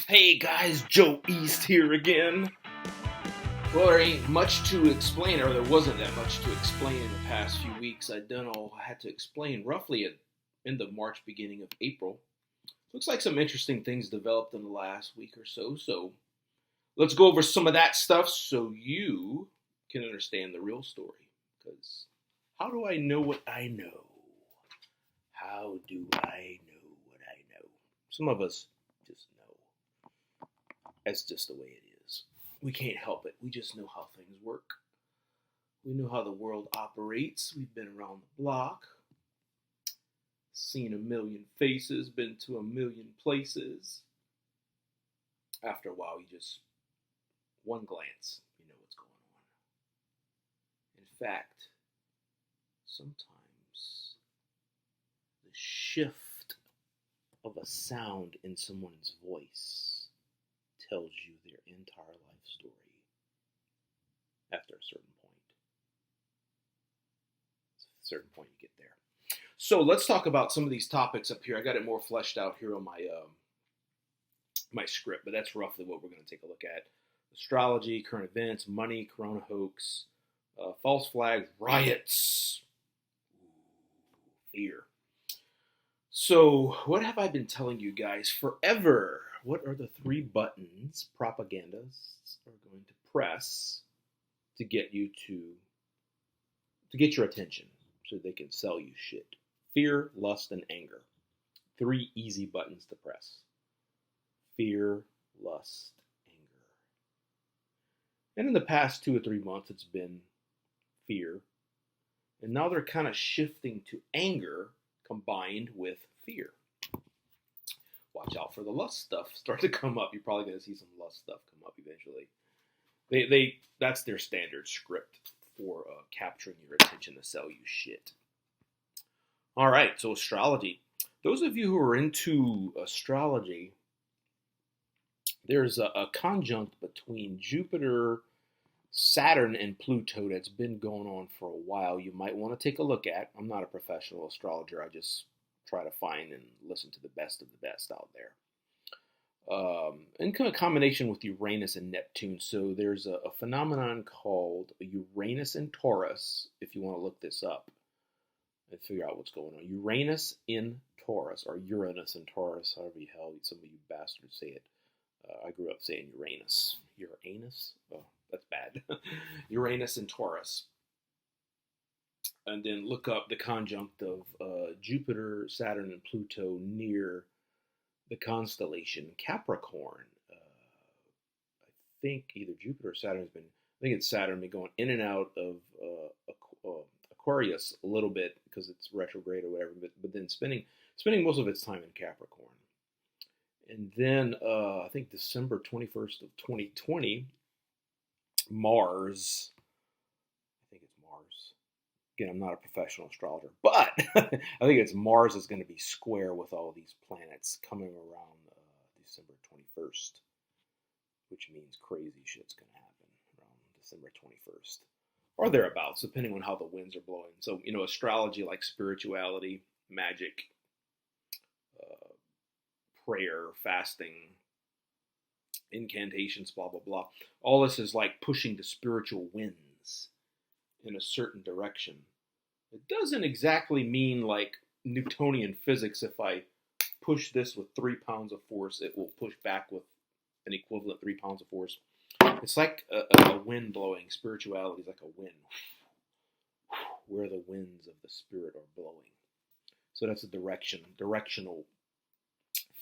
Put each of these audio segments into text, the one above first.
Hey guys, Joe East here again. Well, there ain't much to explain, or there wasn't that much to explain in the past few weeks. I had to explain roughly at end of March, beginning of April. Looks like some interesting things developed in the last week or so. So let's go over some of that stuff so you can understand the real story. Because how do I know what I know? How do I know what I know? Some of us just know. That's just the way it is. We can't help it. We just know how things work. We know how the world operates. We've been around the block, seen a million faces, been to a million places. After a while, you just, one glance, you know what's going on. In fact, sometimes the shift of a sound in someone's voice tells you their entire life story after a certain point. At a certain point you get there. So let's talk about some of these topics up here. I got it more fleshed out here on my my script, but that's roughly what we're going to take a look at. Astrology, current events, money, corona hoax, false flags, riots, fear. So what have I been telling you guys forever? What are the 3 buttons propagandists are going to press to get you to get your attention so they can sell you shit? Fear, lust, and anger. 3 easy buttons to press. Fear, lust, anger. And in the past 2 or 3 months, it's been fear. And now they're kind of shifting to anger combined with fear. Watch out for the lust stuff start to come up. You're probably going to see some lust stuff come up eventually. That's their standard script for capturing your attention to sell you shit. All right, so astrology. Those of you who are into astrology, there's a conjunct between Jupiter, Saturn, and Pluto that's been going on for a while. You might want to take a look at. I'm not a professional astrologer. I just try to find and listen to the best of the best out there. In kind of combination with Uranus and Neptune. So there's a phenomenon called Uranus in Taurus, if you want to look this up and figure out what's going on. Uranus in Taurus, or Uranus in Taurus, however the hell some of you bastards say it. I grew up saying Uranus. Uranus? Oh, that's bad. Uranus in Taurus. And then look up the conjunct of Jupiter, Saturn, and Pluto near the constellation Capricorn. I think either Jupiter or Saturn has been, I think it's Saturn, been going in and out of Aquarius a little bit because it's retrograde or whatever, but then spending most of its time in Capricorn. And then I think December 21st of 2020, Mars, again, I'm not a professional astrologer, but I think it's Mars is going to be square with all these planets coming around December 21st, which means crazy shit's going to happen around December 21st. Or thereabouts, depending on how the winds are blowing. So, astrology, like spirituality, magic, prayer, fasting, incantations, blah, blah, blah. All this is like pushing the spiritual winds in a certain direction. It doesn't exactly mean like Newtonian physics. If I push this with 3 pounds of force, it will push back with an equivalent 3 pounds of force. It's like a wind blowing. Spirituality is like a wind. Where the winds of the spirit are blowing. So that's a directional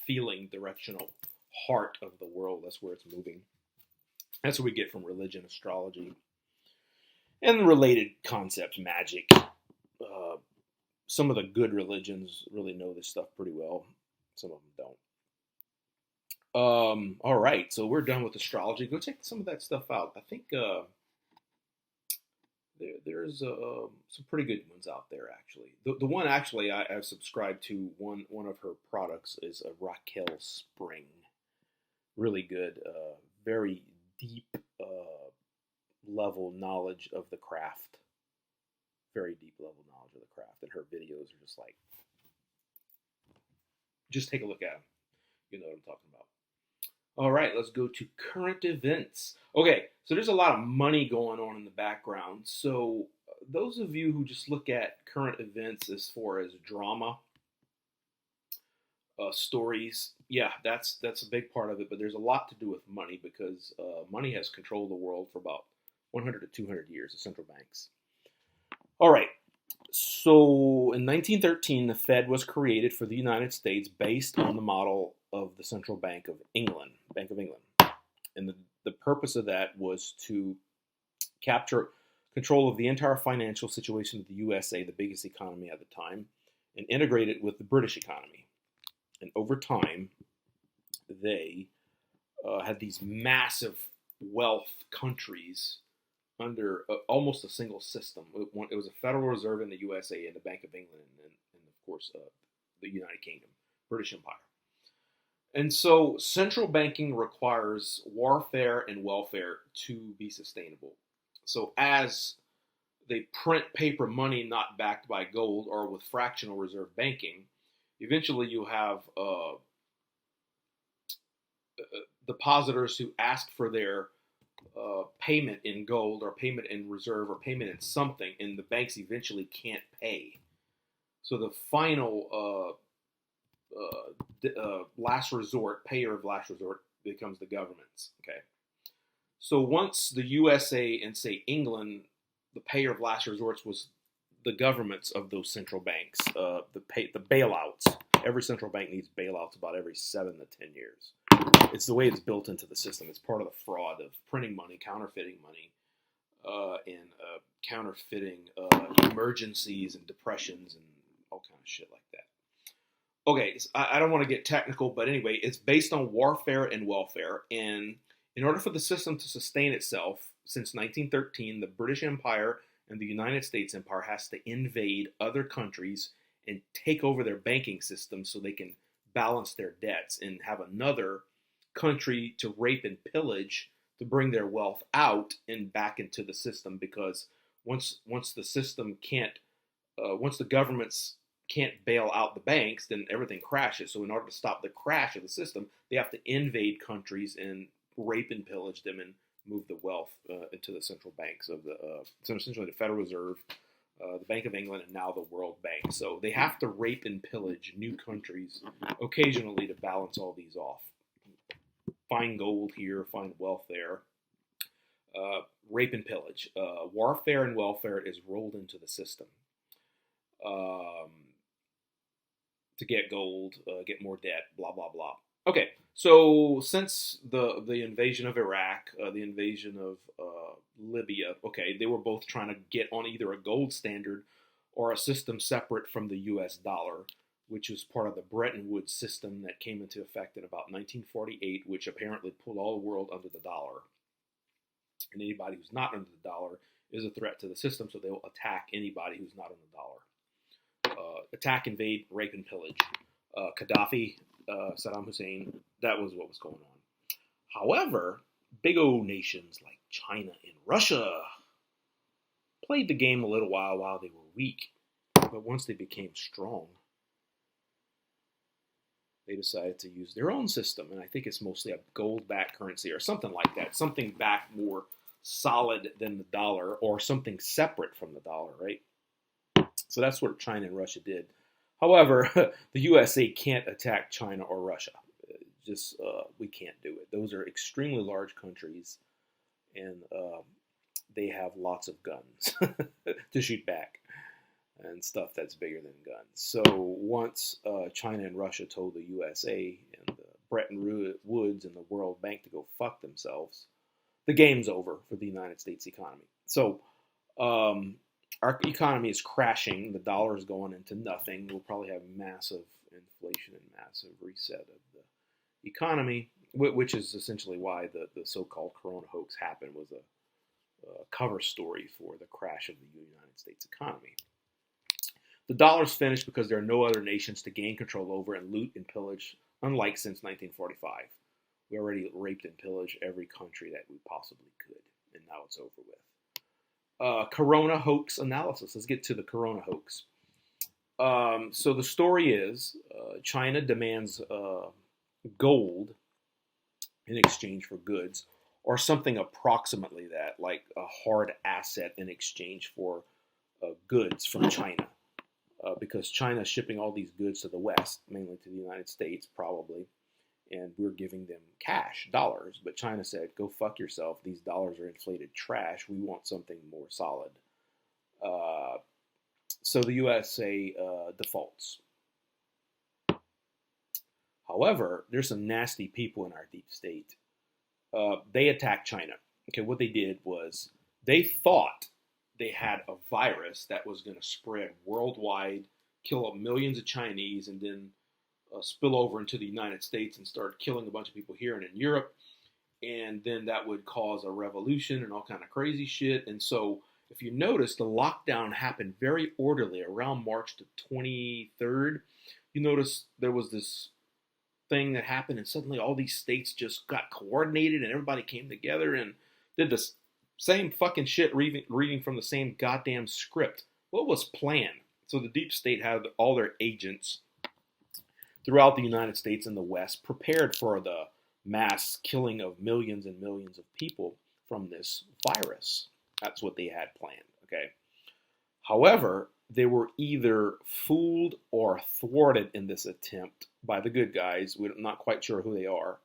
feeling, directional heart of the world. That's where it's moving. That's what we get from religion, astrology, and related concepts, magic. Some of the good religions really know this stuff pretty well. Some of them don't. All right, so we're done with astrology. Go check some of that stuff out. I think there's some pretty good ones out there, actually. The one actually I've subscribed to, one of her products is a Raquel Spring. Really good, very deep level knowledge of the craft. Very deep level knowledge of the craft. And her videos are just like, just take a look at them. You know what I'm talking about. All right, let's go to current events. Okay, so there's a lot of money going on in the background. So those of you who just look at current events as far as drama, stories, yeah, that's a big part of it. But there's a lot to do with money because money has controlled the world for about 100 to 200 years, the central banks. All right, so in 1913, the Fed was created for the United States based on the model of the Central Bank of England, Bank of England. And the purpose of that was to capture control of the entire financial situation of the USA, the biggest economy at the time, and integrate it with the British economy. And over time, they had these massive wealth countries under almost a single system. It was a Federal Reserve in the USA and the Bank of England, and of course, the United Kingdom, British Empire. And so central banking requires warfare and welfare to be sustainable. So as they print paper money not backed by gold or with fractional reserve banking, eventually you have depositors who ask for their payment in gold or payment in reserve or payment in something, and the banks eventually can't pay. So the final last resort, payer of last resort, becomes the governments. Okay. So once the USA and say England, the payer of last resorts was the governments of those central banks, the bailouts. Every central bank needs bailouts about every 7 to 10 years. It's the way it's built into the system. It's part of the fraud of printing money, counterfeiting money, and counterfeiting emergencies and depressions and all kind of shit like that. Okay, I don't want to get technical, but anyway, it's based on warfare and welfare. And in order for the system to sustain itself, since 1913, the British Empire and the United States Empire has to invade other countries and take over their banking system so they can balance their debts and have another country to rape and pillage to bring their wealth out and back into the system. Because once the system can't, once the governments can't bail out the banks, then everything crashes. So in order to stop the crash of the system, they have to invade countries and rape and pillage them and move the wealth into the central banks of the, so essentially the Federal Reserve, the Bank of England, and now the World Bank. So they have to rape and pillage new countries occasionally to balance all these off. Find gold here, find wealth there. Rape and pillage. Warfare and welfare is rolled into the system. To get gold, get more debt, blah, blah, blah. Okay, so since the invasion of Iraq, the invasion of Libya, okay, they were both trying to get on either a gold standard or a system separate from the U.S. dollar, which was part of the Bretton Woods system that came into effect in about 1948, which apparently pulled all the world under the dollar. And anybody who's not under the dollar is a threat to the system, so they will attack anybody who's not on the dollar. Attack, invade, rape, and pillage. Gaddafi, Saddam Hussein, that was what was going on. However, big old nations like China and Russia played the game a little while they were weak. But once they became strong, they decided to use their own system. And I think it's mostly a gold-backed currency or something like that. Something back more solid than the dollar or something separate from the dollar, right? So that's what China and Russia did. However, the USA can't attack China or Russia. We can't do it. Those are extremely large countries, and they have lots of guns to shoot back and stuff that's bigger than guns. So once China and Russia told the USA and the Bretton Woods and the World Bank to go fuck themselves. The game's over for the United States economy. So our economy is crashing. The dollar is going into nothing. We'll probably have massive inflation and massive reset of the economy, which is essentially why the so-called Corona hoax happened, was a cover story for the crash of the United States economy. The dollar's finished because there are no other nations to gain control over and loot and pillage, unlike since 1945. We already raped and pillaged every country that we possibly could, and now it's over with. Corona hoax analysis. Let's get to the Corona hoax. So the story is China demands gold in exchange for goods, or something approximately that, like a hard asset in exchange for goods from China. Because China's shipping all these goods to the West, mainly to the United States, probably, and we're giving them cash, dollars. But China said, go fuck yourself. These dollars are inflated trash. We want something more solid. So the USA defaults. However, there's some nasty people in our deep state. They attacked China. Okay, what they did was they thought they had a virus that was going to spread worldwide, kill up millions of Chinese, and then spill over into the United States and start killing a bunch of people here and in Europe. And then that would cause a revolution and all kind of crazy shit. And so if you notice, the lockdown happened very orderly around March the 23rd. You notice there was this thing that happened, and suddenly all these states just got coordinated and everybody came together and did this same fucking shit, reading from the same goddamn script. What was planned? So the deep state had all their agents throughout the United States and the West prepared for the mass killing of millions and millions of people from this virus. That's what they had planned, okay? However, they were either fooled or thwarted in this attempt by the good guys. We're not quite sure who they are.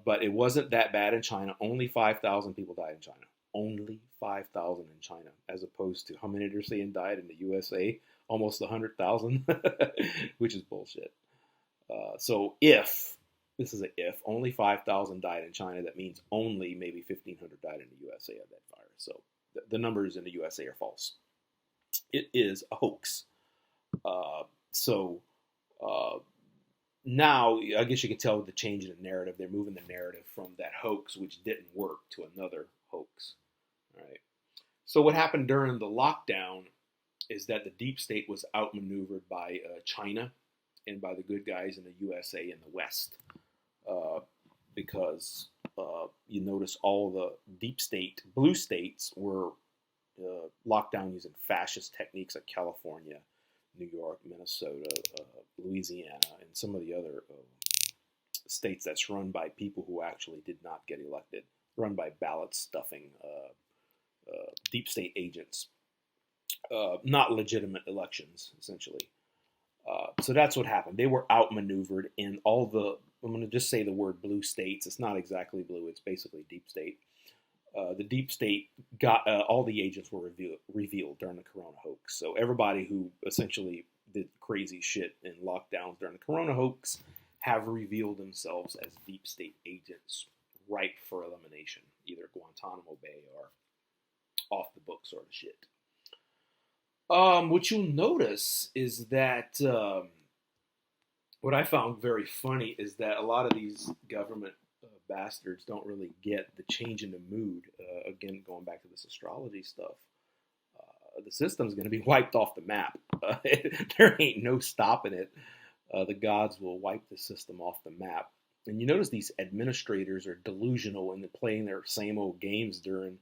But it wasn't that bad in China. Only 5,000 people died in China. Only 5,000 in China, as opposed to how many they're saying died in the USA? Almost 100,000, which is bullshit. So if, this is an if, only 5,000 died in China, that means only maybe 1,500 died in the USA of that virus. So the numbers in the USA are false. It is a hoax. Now, I guess you can tell with the change in the narrative, they're moving the narrative from that hoax, which didn't work, to another hoax. All right. So what happened during the lockdown is that the deep state was outmaneuvered by China and by the good guys in the USA and the West. Because you notice all the deep state, blue states, were locked down using fascist techniques like California, New York, Minnesota, Louisiana, and some of the other states that's run by people who actually did not get elected, run by ballot stuffing deep state agents, not legitimate elections, essentially. So that's what happened. They were outmaneuvered in all the, I'm going to just say the word blue states. It's not exactly blue. It's basically deep state. The deep state got all the agents were revealed during the Corona hoax. So everybody who essentially did crazy shit in lockdowns during the Corona hoax have revealed themselves as deep state agents ripe for elimination, either Guantanamo Bay or off the book sort of shit. What you'll notice is that what I found very funny is that a lot of these government bastards don't really get the change in the mood. Again, going back to this astrology stuff, the system's going to be wiped off the map. There ain't no stopping it. The gods will wipe the system off the map. And you notice these administrators are delusional and they're playing their same old games during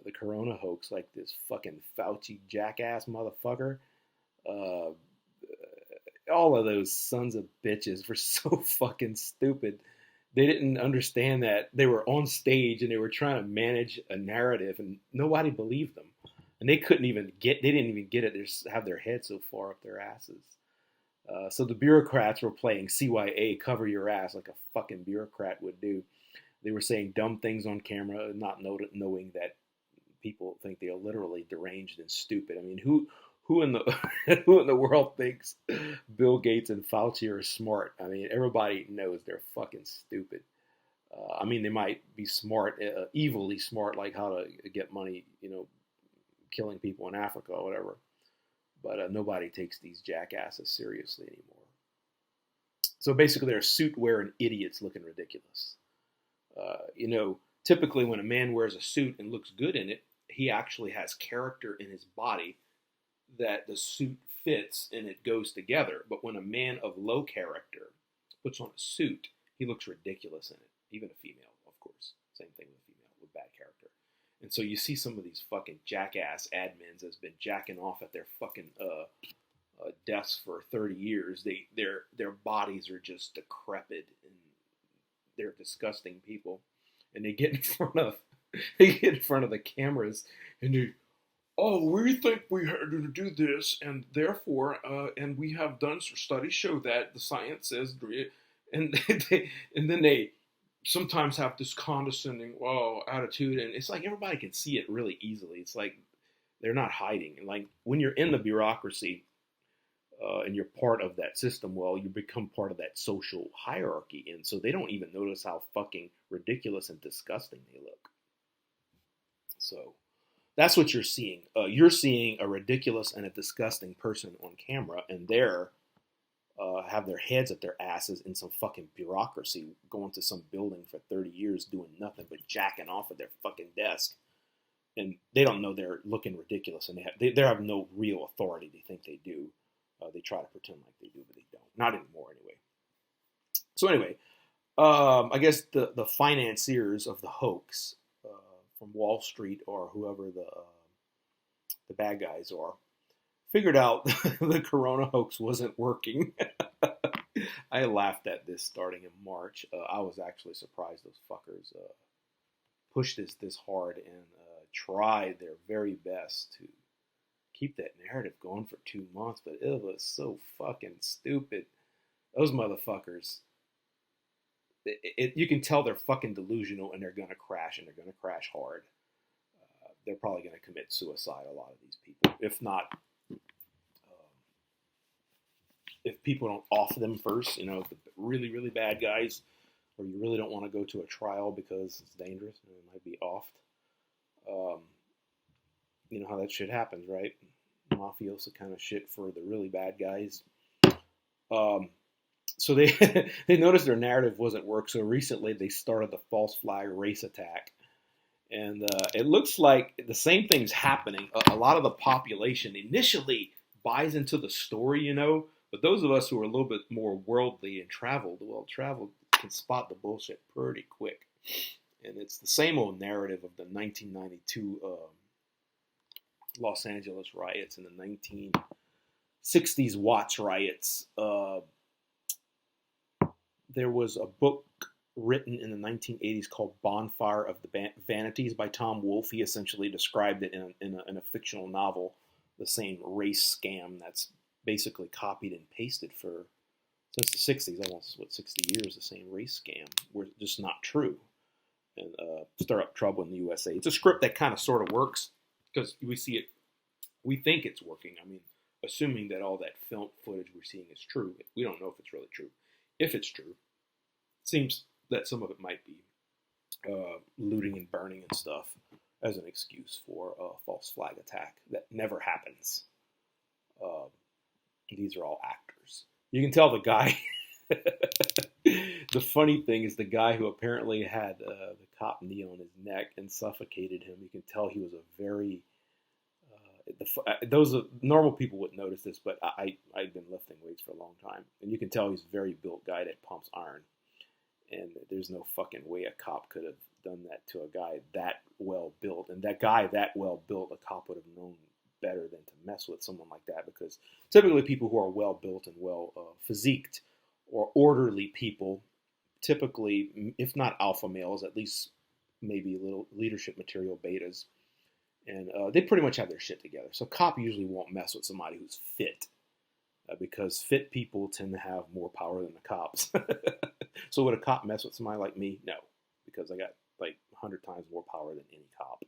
the Corona hoax, like this fucking Fauci jackass motherfucker. All of those sons of bitches were so fucking stupid. They didn't understand that they were on stage and they were trying to manage a narrative, and nobody believed them. And they didn't even get it. They just have their heads so far up their asses. So the bureaucrats were playing CYA, cover your ass, like a fucking bureaucrat would do. They were saying dumb things on camera, not knowing that people think they are literally deranged and stupid. I mean, who in the who in the world thinks Bill Gates and Fauci are smart? I mean, everybody knows they're fucking stupid. I mean, they might be smart, evilly smart, like how to get money, killing people in Africa or whatever. But nobody takes these jackasses seriously anymore. So basically, they're suit-wearing idiots looking ridiculous. Typically when a man wears a suit and looks good in it, he actually has character in his body that the suit fits and it goes together. But when a man of low character puts on a suit, he looks ridiculous in it. Even a female, of course. Same thing with a female with bad character. And so you see some of these fucking jackass admins that's been jacking off at their fucking desks for 30 years. Their bodies are just decrepit and they're disgusting people. And they get in front of the cameras and they, we think we had to do this, and therefore, and we have done some studies show that the science says, and then they sometimes have this condescending attitude, and it's like everybody can see it really easily. It's like they're not hiding. And like when you're in the bureaucracy and you're part of that system, well, you become part of that social hierarchy, and so they don't even notice how fucking ridiculous and disgusting they look. So that's what you're seeing. You're seeing a ridiculous and a disgusting person on camera, and they're have their heads at their asses in some fucking bureaucracy, going to some building for 30 years doing nothing but jacking off at their fucking desk. And they don't know they're looking ridiculous, and they have no real authority. They think they do. They try to pretend like they do, but they don't. Not anymore, anyway. So anyway, I guess the financiers of the hoax from Wall Street or whoever the bad guys are figured out the corona hoax wasn't working. I laughed at this starting in March. I was actually surprised those fuckers pushed this hard and tried their very best to keep that narrative going for 2 months, but it was so fucking stupid. Those motherfuckers, you can tell they're fucking delusional, and they're going to crash, and they're going to crash hard. They're probably going to commit suicide, a lot of these people. If not, if people don't off them first, if the really, really bad guys, or you really don't want to go to a trial because it's dangerous and it might be offed. You know how that shit happens, right? Mafiosa kind of shit for the really bad guys. So they noticed their narrative wasn't work. So recently they started the false flag race attack. And it looks like the same thing's happening. A lot of the population initially buys into the story, but those of us who are a little bit more worldly and well-traveled can spot the bullshit pretty quick. And it's the same old narrative of the 1992 Los Angeles riots and the 1960s Watts riots. There was a book written in the 1980s called Bonfire of the Vanities by Tom Wolfe. He essentially described it in a fictional novel, the same race scam that's basically copied and pasted since the 60s, almost 60 years, the same race scam. We're just not true. And stir up trouble in the USA. It's a script that kind of sort of works because we see it, we think it's working. I mean, assuming that all that film footage we're seeing is true, we don't know if it's really true. If it's true, it seems that some of it might be looting and burning and stuff as an excuse for a false flag attack that never happens. These are all actors. You can tell the guy. The funny thing is the guy who apparently had the cop knee on his neck and suffocated him. You can tell he was a very those normal people wouldn't notice this, but I'd been lifting weights for a long time, and you can tell he's a very built guy that pumps iron. And there's no fucking way a cop could have done that to a guy that well built. And that guy that well built, a cop would have known better than to mess with someone like that, because typically people who are well built and well physiqued or orderly people, typically, if not alpha males, at least maybe a little leadership material betas, and they pretty much have their shit together. So cop usually won't mess with somebody who's fit, because fit people tend to have more power than the cops. So would a cop mess with somebody like me? No, because I got like 100 times more power than any cop.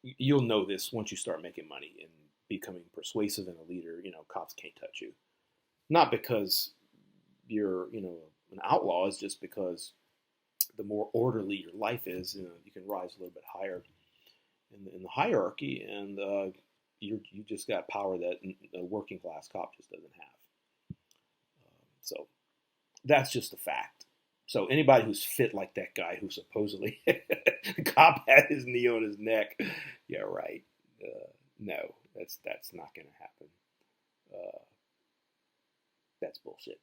you'll know this once you start making money and becoming persuasive and a leader. Cops can't touch you. Not because you're, an outlaw. It's just because the more orderly your life is, you can rise a little bit higher in the hierarchy, and you just got power that a working class cop just doesn't have. So that's just a fact. So anybody who's fit like that guy who supposedly the cop had his knee on his neck, yeah, right. No, that's not going to happen. That's bullshit.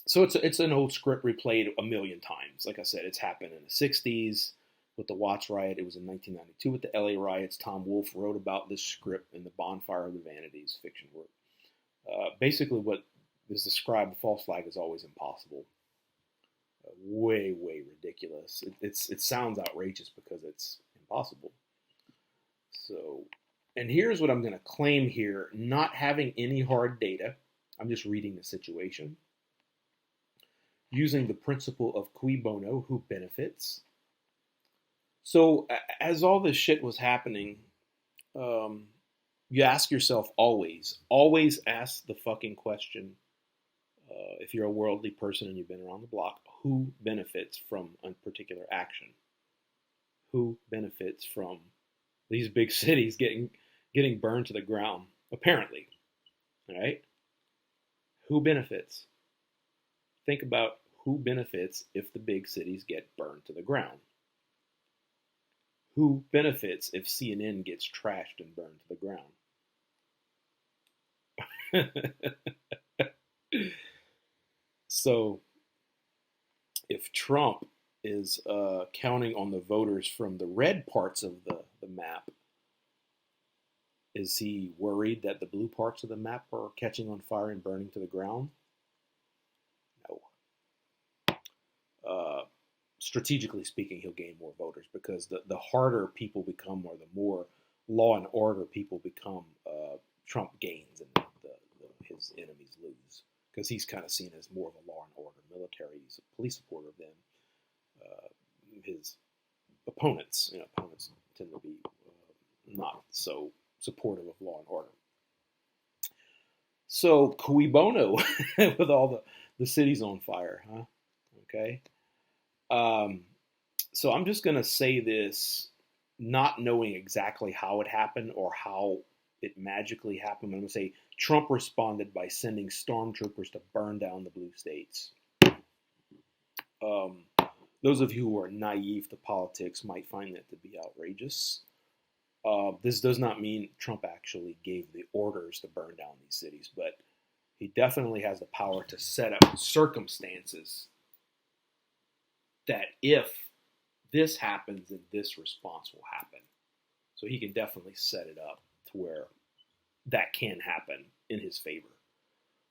So it's an old script replayed a million times. Like I said, it's happened in the 60s with the Watts riot. It was in 1992 with the LA riots. Tom Wolfe wrote about this script in The Bonfire of the Vanities fiction work. Basically, what is described, the false flag is always impossible. Way, way ridiculous. It sounds outrageous because it's impossible. So, and here's what I'm going to claim here, not having any hard data. I'm just reading the situation. Using the principle of cui bono, who benefits. So as all this shit was happening, you ask yourself always ask the fucking question, if you're a worldly person and you've been around the block, who benefits from a particular action? Who benefits from these big cities getting burned to the ground? Apparently, right? Who benefits? Think about who benefits if the big cities get burned to the ground. Who benefits if CNN gets trashed and burned to the ground? So, if Trump is counting on the voters from the red parts of the map, is he worried that the blue parts of the map are catching on fire and burning to the ground? No. Strategically speaking, he'll gain more voters because the harder people become, or the more law and order people become, Trump gains and his enemies lose. Because he's kind of seen as more of a law and order military. He's a police supporter than his opponents. Opponents tend to be not so supportive of law and order. So cui bono with all the cities on fire, huh? Okay. So I'm just going to say this, not knowing exactly how it happened or how it magically happened. I'm going to say Trump responded by sending stormtroopers to burn down the blue states. Those of you who are naive to politics might find that to be outrageous. This does not mean Trump actually gave the orders to burn down these cities, but he definitely has the power to set up circumstances that if this happens, then this response will happen. So he can definitely set it up to where that can happen in his favor.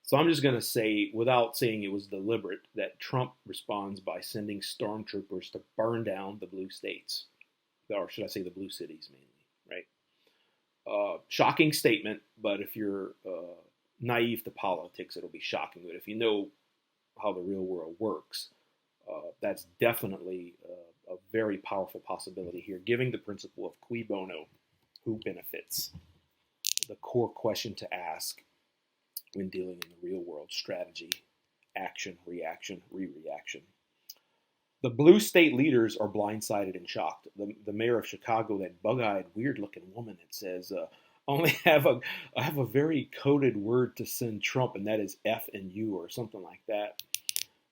So I'm just going to say, without saying it was deliberate, that Trump responds by sending stormtroopers to burn down the blue states. Or should I say the blue cities mainly, right? Shocking statement, but if you're naive to politics, it'll be shocking. But if you know how the real world works, that's definitely a very powerful possibility here, giving the principle of cui bono, who benefits, the core question to ask when dealing in the real world: strategy, action, reaction, re-reaction. The blue state leaders are blindsided and shocked. The mayor of Chicago, that bug-eyed, weird-looking woman that says, I have a very coded word to send Trump, and that is F and U or something like that.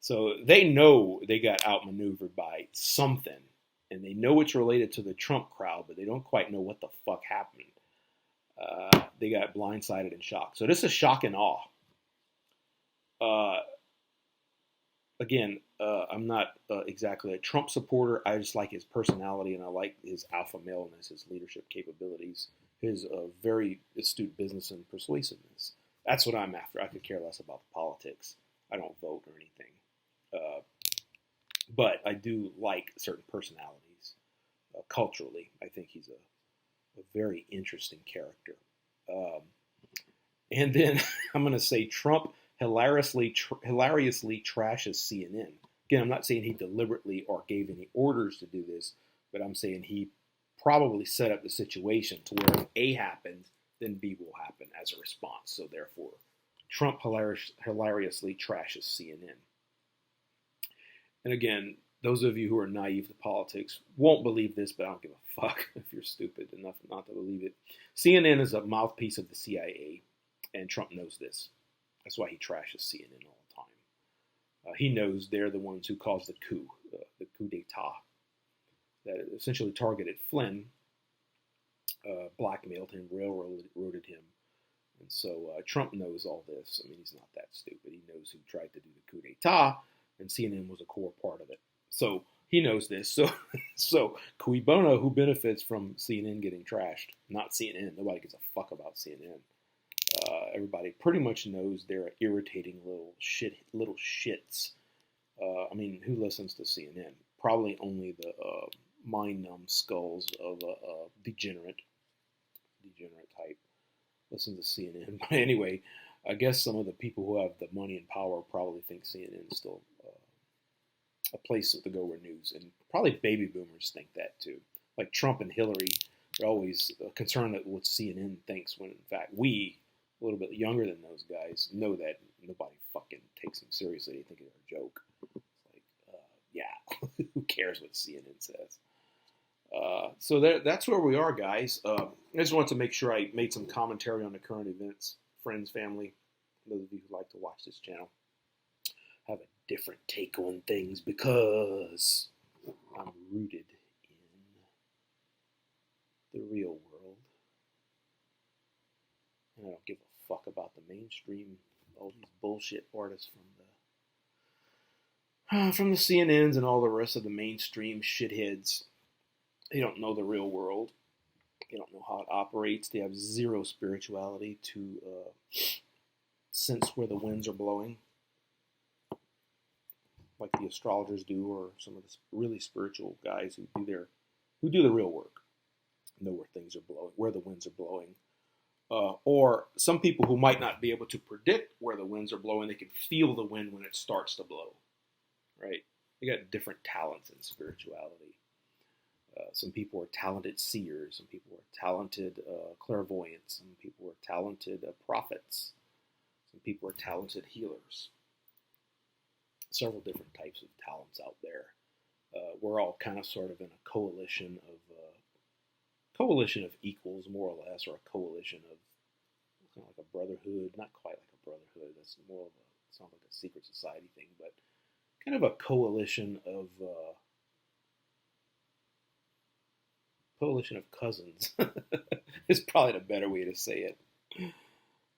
So they know they got outmaneuvered by something, and they know it's related to the Trump crowd, but they don't quite know what the fuck happened. They got blindsided and shocked. So this is shock and awe. Again, I'm not exactly a Trump supporter. I just like his personality, and I like his alpha maleness, his leadership capabilities, his very astute business and persuasiveness. That's what I'm after. I could care less about the politics. I don't vote or anything. But I do like certain personalities. Culturally, I think he's a very interesting character. And then I'm going to say Trump hilariously trashes CNN. Again, I'm not saying he deliberately or gave any orders to do this, but I'm saying he probably set up the situation to where if A happens, then B will happen as a response. So therefore, Trump hilariously trashes CNN. And again, those of you who are naive to politics won't believe this, but I don't give a fuck if you're stupid enough not to believe it. CNN is a mouthpiece of the CIA, and Trump knows this. That's why he trashes CNN all the time. He knows they're the ones who caused the coup d'etat, that essentially targeted Flynn, blackmailed him, railroaded him. And so Trump knows all this. I mean, he's not that stupid. He knows who tried to do the coup d'etat, and CNN was a core part of it. So he knows this. So cui bono, who benefits from CNN getting trashed? Not CNN. Nobody gives a fuck about CNN. Everybody pretty much knows they're irritating little shits. I mean, who listens to CNN? Probably only the mind-numb skulls of a degenerate type listen to CNN. But anyway, I guess some of the people who have the money and power probably think CNN is still a place to go where news, and probably baby boomers think that too. Like Trump and Hillary are always concerned with what CNN thinks, when in fact we, a little bit younger than those guys, know that nobody fucking takes them seriously. They think they're a joke. It's like, yeah, who cares what CNN says? So that's where we are, guys. I just wanted to make sure I made some commentary on the current events. Friends, family, those of you who like to watch this channel, have a different take on things because I'm rooted in the real world. And I don't give a fuck about the mainstream, all these bullshit artists from the CNNs and all the rest of the mainstream shitheads. They don't know the real world. They don't know how it operates. They have zero spirituality to sense where the winds are blowing, like the astrologers do, or some of the really spiritual guys who do the real work, know where things are blowing, where the winds are blowing. Or some people who might not be able to predict where the winds are blowing, they can feel the wind when it starts to blow, right? They got different talents in spirituality. Some people are talented seers. Some people are talented clairvoyants. Some people are talented prophets. Some people are talented healers. Several different types of talents out there. We're all kind of sort of in a coalition of equals, more or less, or a coalition of kind of like a brotherhood. Not quite like a brotherhood. That's more of a, sounds like a secret society thing, but kind of a coalition of cousins is probably the better way to say it.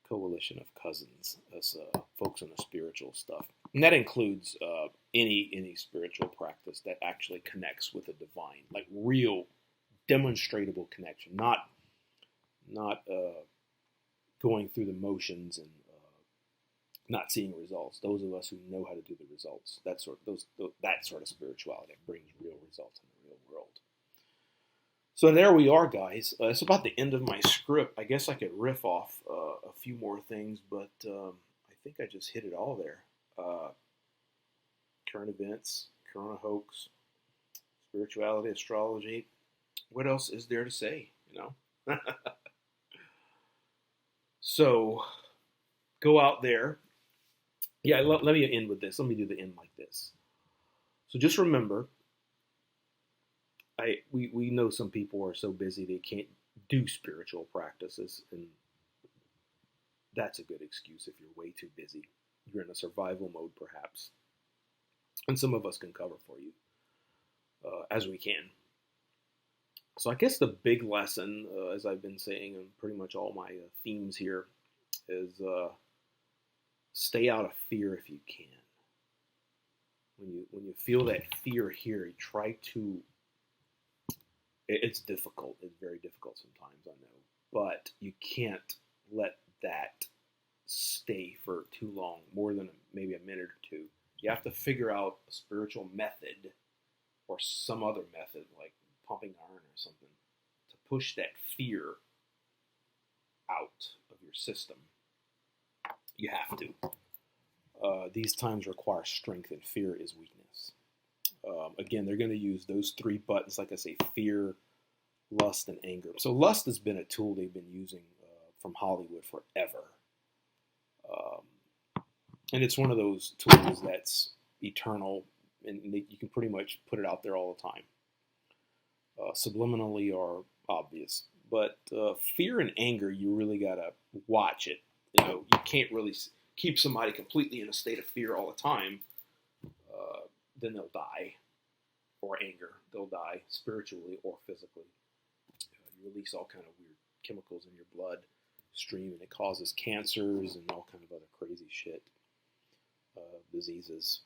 Coalition of cousins, as folks in the spiritual stuff, and that includes any spiritual practice that actually connects with the divine, like real, demonstrable connection, not going through the motions and not seeing results. Those of us who know how to do the results, that sort of spirituality that brings real results in the real world. So there we are, guys. It's about the end of my script. I guess I could riff off a few more things, but I think I just hit it all there. Current events, Corona hoax, spirituality, astrology. What else is there to say, you know? So go out there. Yeah, let me end with this. Let me do the end like this. So just remember, we know some people are so busy they can't do spiritual practices, and that's a good excuse if you're way too busy. You're in a survival mode, perhaps, and some of us can cover for you as we can. So I guess the big lesson, as I've been saying in pretty much all my themes here, is stay out of fear if you can. When you feel that fear here, you try to. It's difficult. It's very difficult sometimes, I know. But you can't let that stay for too long, more than maybe a minute or two. You have to figure out a spiritual method or some other method, like pumping iron or something, to push that fear out of your system. You have to. These times require strength, and fear is weakness. Again, they're going to use those three buttons, like I say, fear, Lust and anger. So lust has been a tool they've been using from Hollywood forever. And it's one of those tools that's eternal, and you can pretty much put it out there all the time, subliminally or obvious. But fear and anger, you really gotta watch it. You can't really keep somebody completely in a state of fear all the time. Then they'll die, or anger. They'll die spiritually or physically. You release all kind of weird chemicals in your blood stream, and it causes cancers and all kind of other crazy shit. Diseases.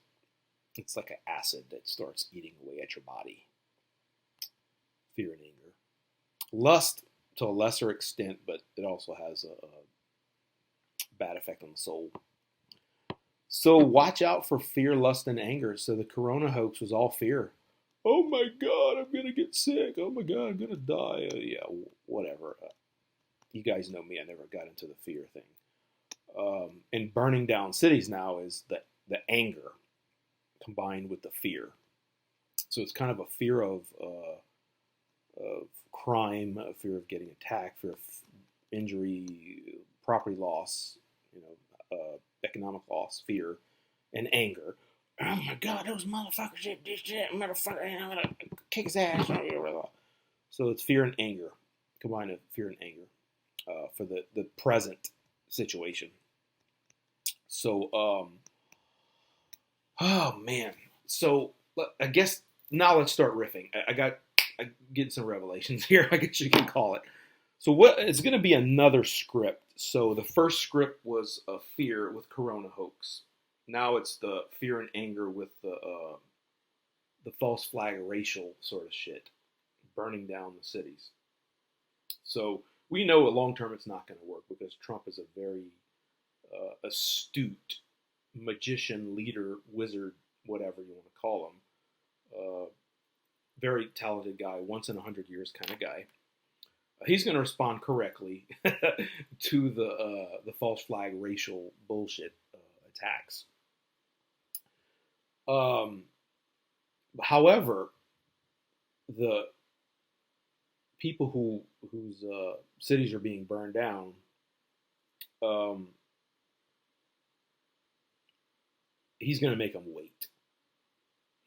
It's like an acid that starts eating away at your body. Fear and anger. Lust, to a lesser extent, but it also has a bad effect on the soul. So watch out for fear, lust, and anger. So the corona hoax was all fear. Oh my God, I'm going to get sick. Oh my God, I'm going to die. Yeah, whatever. You guys know me. I never got into the fear thing. And burning down cities now is the anger combined with the fear. So it's kind of a fear of crime, a fear of getting attacked, fear of injury, property loss, economic loss, fear, and anger. Oh my God, those motherfuckers did this shit, motherfucker, I'm gonna kick his ass. So it's fear and anger, combined with fear and anger for the present situation. So, oh man. So I guess now let's start riffing. I get some revelations here, I guess you can call it. So it's going to be another script. So the first script was a fear with corona hoax. Now it's the fear and anger with the false flag racial sort of shit, burning down the cities. So we know long term it's not going to work because Trump is a very astute magician, leader, wizard, whatever you want to call him. Very talented guy, once in 100 years kind of guy. He's going to respond correctly to the false flag racial bullshit attacks. However, the people whose cities are being burned down, he's going to make them wait.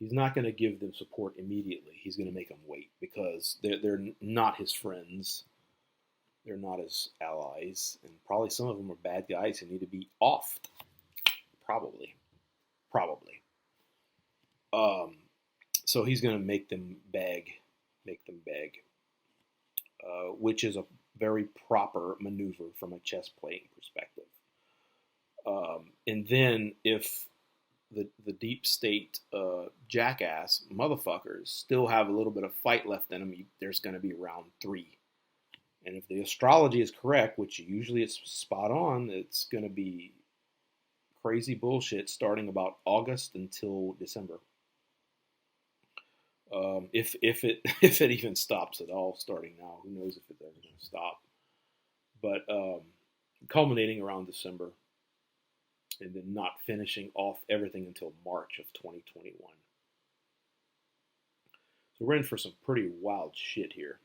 He's not going to give them support immediately. He's going to make them wait because they're not his friends. They're not his allies. And probably some of them are bad guys who need to be offed. Probably. So he's going to make them beg, which is a very proper maneuver from a chess playing perspective. And then if the deep state jackass motherfuckers still have a little bit of fight left in them, there's going to be round 3. And if the astrology is correct, which usually it's spot on, it's going to be crazy bullshit starting about August until December. If it even stops at all starting now, who knows if it's ever going to stop. But culminating around December, and then not finishing off everything until March of 2021. So we're in for some pretty wild shit here.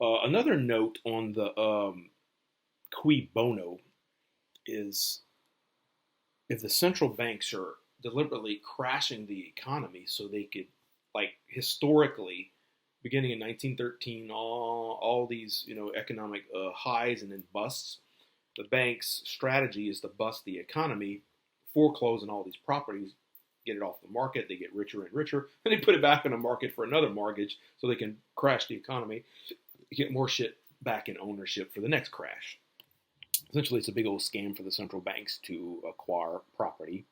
Another note on the cui bono is if the central banks are deliberately crashing the economy so they could, like historically, beginning in 1913, all these economic highs and then busts. The bank's strategy is to bust the economy, foreclose on all these properties, get it off the market, they get richer and richer, and they put it back in the market for another mortgage so they can crash the economy, get more shit back in ownership for the next crash. Essentially, it's a big old scam for the central banks to acquire property,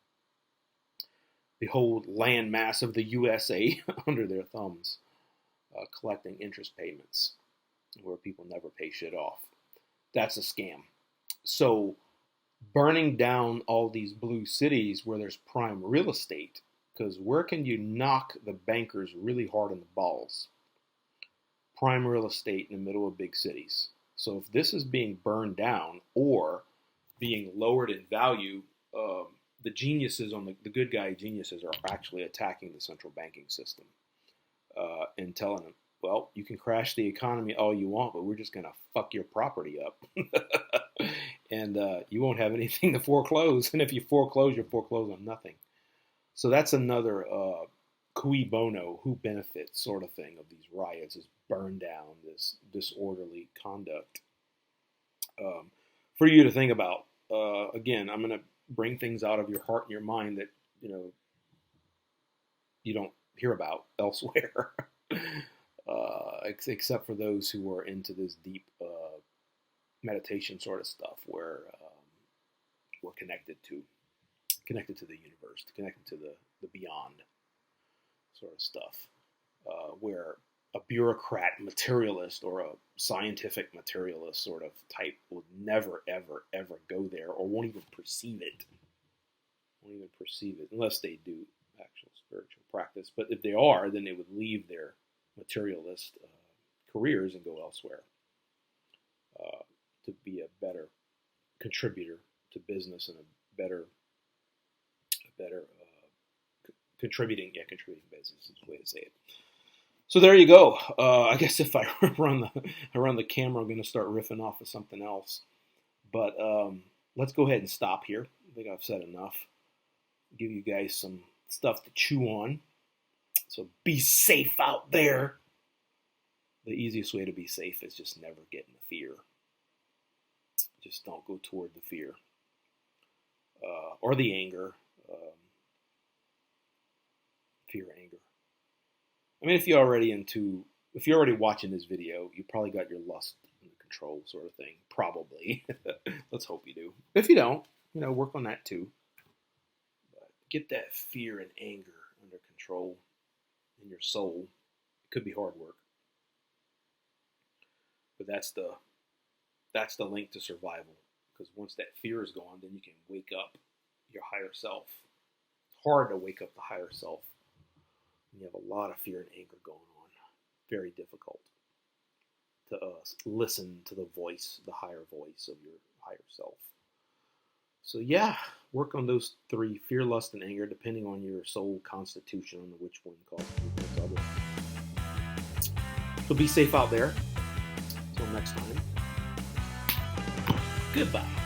the whole land mass of the USA under their thumbs, collecting interest payments where people never pay shit off. That's a scam. So burning down all these blue cities where there's prime real estate, because where can you knock the bankers really hard in the balls? Prime real estate in the middle of big cities. So if this is being burned down or being lowered in value, the geniuses the good guy geniuses are actually attacking the central banking system and telling them, well, you can crash the economy all you want, but we're just going to fuck your property up. And you won't have anything to foreclose. And if you foreclose, you foreclose on nothing. So that's another cui bono, who benefits sort of thing of these riots, is burn down, this disorderly conduct. For you to think about. Again, I'm going to bring things out of your heart and your mind that, you don't hear about elsewhere. Except for those who are into this deep meditation sort of stuff, where we're connected to the universe, connected to the beyond sort of stuff, where a bureaucrat materialist or a scientific materialist sort of type would never, ever, ever go there, or won't even perceive it. Unless they do actual spiritual practice. But if they are, then they would leave their materialist careers and go elsewhere to be a better contributor to business and a better contributing business is the way to say it. So there you go. I guess if I run the camera, I'm going to start riffing off of something else. But let's go ahead and stop here. I think I've said enough. Give you guys some stuff to chew on. So be safe out there. The easiest way to be safe is just never get in the fear. Just don't go toward the fear or the anger. Fear, anger. I mean, if you're already watching this video, you probably got your lust under control, sort of thing. Probably. Let's hope you do. If you don't, work on that too. But get that fear and anger under control in your soul. It could be hard work, but that's the link to survival. Because once that fear is gone, then you can wake up your higher self. It's hard to wake up the higher self. You have a lot of fear and anger going on. Very difficult to listen to the voice, the higher voice of your higher self. So yeah, work on those three: fear, lust, and anger, depending on your soul constitution, on which one causes the other. So be safe out there. Until next time. Goodbye.